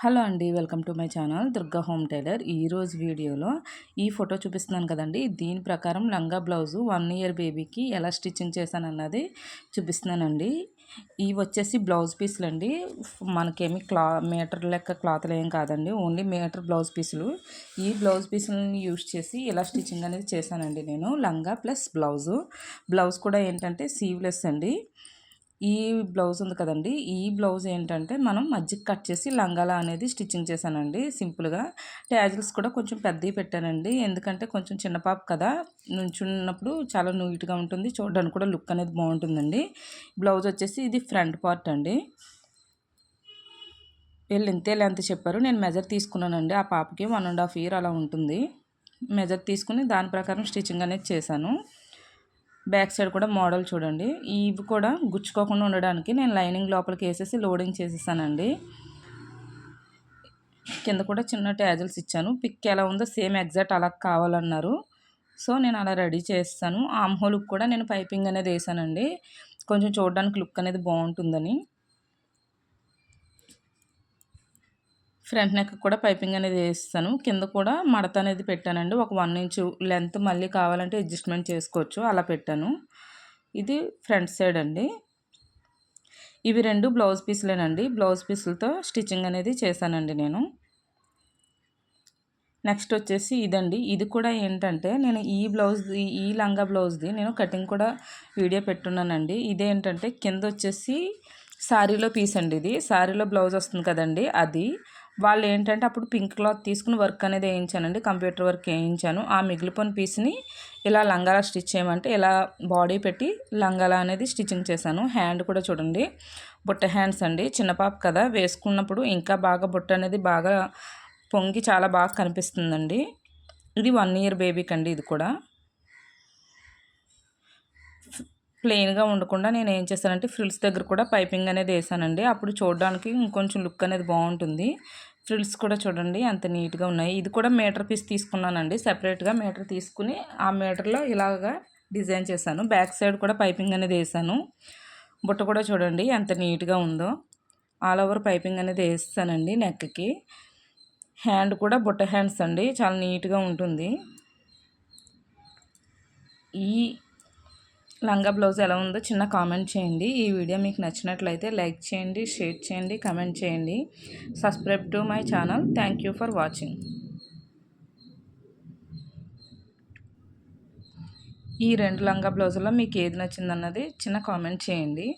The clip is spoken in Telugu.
హలో అండి, welcome to my channel Durga Home Tailor. ఈరోజు వీడియోలో ఈ ఫోటో చూపిస్తున్నాను కదండి, దీని ప్రకారం లంగా బ్లౌజు 1 ఇయర్ బేబీకి ఎలా స్టిచ్చింగ్ చేశాను అన్నది చూపిస్తున్నానండి. ఇవి వచ్చేసి బ్లౌజ్ పీసులు అండి. మనకేమి మీటర్ లెక్క క్లాత్లు ఏం కాదండి, ఓన్లీ మీటర్ బ్లౌజ్ పీసులు. ఈ బ్లౌజ్ పీసులని యూజ్ చేసి ఎలా స్టిచ్చింగ్ అనేది చేశానండి నేను. లంగా ప్లస్ బ్లౌజ్ కూడా ఏంటంటే సీవ్లెస్ అండి. ఈ బ్లౌజ్ ఉంది కదండి, ఈ బ్లౌజ్ ఏంటంటే మనం మధ్యకి కట్ చేసి లంగాల అనేది స్టిచ్చింగ్ చేశానండి సింపుల్గా. ట్యాజిల్స్ కూడా కొంచెం పెద్దవి పెట్టానండి, ఎందుకంటే కొంచెం చిన్న పాప కదా, నుంచున్నప్పుడు చాలా నీట్గా ఉంటుంది, చూడడానికి కూడా లుక్ అనేది బాగుంటుందండి. బ్లౌజ్ వచ్చేసి ఇది ఫ్రంట్ పార్ట్ అండి. వీళ్ళు ఇంతే లెంత్ చెప్పారు, నేను మెజర్ తీసుకున్నానండి. ఆ పాపకి 1.5 ఇయర్ అలా ఉంటుంది. మెజర్ తీసుకుని దాని ప్రకారం స్టిచ్చింగ్ అనేది చేశాను. బ్యాక్ సైడ్ కూడా మోడల్ చూడండి. ఇవి కూడా గుచ్చుకోకుండా ఉండడానికి నేను లైనింగ్ లోపలికి వేసేసి లోడింగ్ చేసేసానండి. కింద కూడా చిన్న ట్యాజిల్స్ ఇచ్చాను. పిక్ ఎలా ఉందో సేమ్ ఎగ్జాక్ట్ అలా కావాలన్నారు, సో నేను అలా రెడీ చేస్తాను. ఆమ్ హోల్కి కూడా నేను పైపింగ్ అనేది వేసానండి, కొంచెం చూడడానికి లుక్ అనేది బాగుంటుందని. ఫ్రంట్ నెక్ కూడా పైపింగ్ అనేది వేస్తాను. కింద కూడా మడత అనేది పెట్టానండి. ఒక 1 ఇంచు లెంత్ మళ్ళీ కావాలంటే అడ్జస్ట్మెంట్ చేసుకోవచ్చు, అలా పెట్టాను. ఇది ఫ్రంట్ సైడ్ అండి. ఇవి 2 బ్లౌజ్ పీసులేనండి. బ్లౌజ్ పీసులతో స్టిచ్చింగ్ అనేది చేశానండి నేను. నెక్స్ట్ వచ్చేసి ఇదండి. ఇది కూడా ఏంటంటే నేను ఈ లంగా బ్లౌజ్ది నేను కటింగ్ కూడా వీడియో పెట్టున్నానండి. ఇదేంటంటే కింద వచ్చేసి శారీలో పీస్ అండి. ఇది శారీలో బ్లౌజ్ వస్తుంది కదండి, అది వాళ్ళు ఏంటంటే అప్పుడు పింక్ క్లాత్ తీసుకుని వర్క్ అనేది వేయించానండి, కంప్యూటర్ వర్క్ వేయించాను. ఆ మిగిలిపోయిన పీస్ని ఇలా లంగాలా స్టిచ్ చేయమంటే ఇలా బాడీ పెట్టి లంగాలా అనేది స్టిచ్చింగ్ చేశాను. హ్యాండ్ కూడా చూడండి, బుట్ట హ్యాండ్స్ అండి. చిన్న పాప కదా, వేసుకున్నప్పుడు ఇంకా బాగా బుట్ట అనేది బాగా పొంగి చాలా బాగా కనిపిస్తుందండి. ఇది 1 ఇయర్ బేబీకి అండి. ఇది కూడా ప్లెయిన్గా ఉండకుండా నేను ఏం చేశానంటే ఫ్రిల్స్ దగ్గర కూడా పైపింగ్ అనేది వేసానండి, అప్పుడు చూడడానికి ఇంకొంచెం లుక్ అనేది బాగుంటుంది. ఫ్రిల్స్ కూడా చూడండి ఎంత నీట్గా ఉన్నాయి. ఇది కూడా మీటర్ పీస్ తీసుకున్నానండి, సెపరేట్గా మీటర్ తీసుకుని ఆ మీటర్లో ఇలాగా డిజైన్ చేశాను. బ్యాక్ సైడ్ కూడా పైపింగ్ అనేది వేసాను. బుట్ట కూడా చూడండి ఎంత నీట్గా ఉందో, ఆల్ ఓవర్ పైపింగ్ అనేది వేస్తానండి నెక్కి. హ్యాండ్ కూడా బుట్ట హ్యాండ్స్ అండి, చాలా నీట్గా ఉంటుంది. ఈ లంగా బ్లౌజ్ ఎలా ఉందో చిన్న కామెంట్ చేయండి. ఈ వీడియో మీకు నచ్చినట్లయితే లైక్ చేయండి, షేర్ చేయండి, కామెంట్ చేయండి. Subscribe to my channel. Thank you for watching. ఈ 2 లంగా బ్లౌజుల్లో మీకు ఏది నచ్చిందన్నది చిన్న కామెంట్ చేయండి.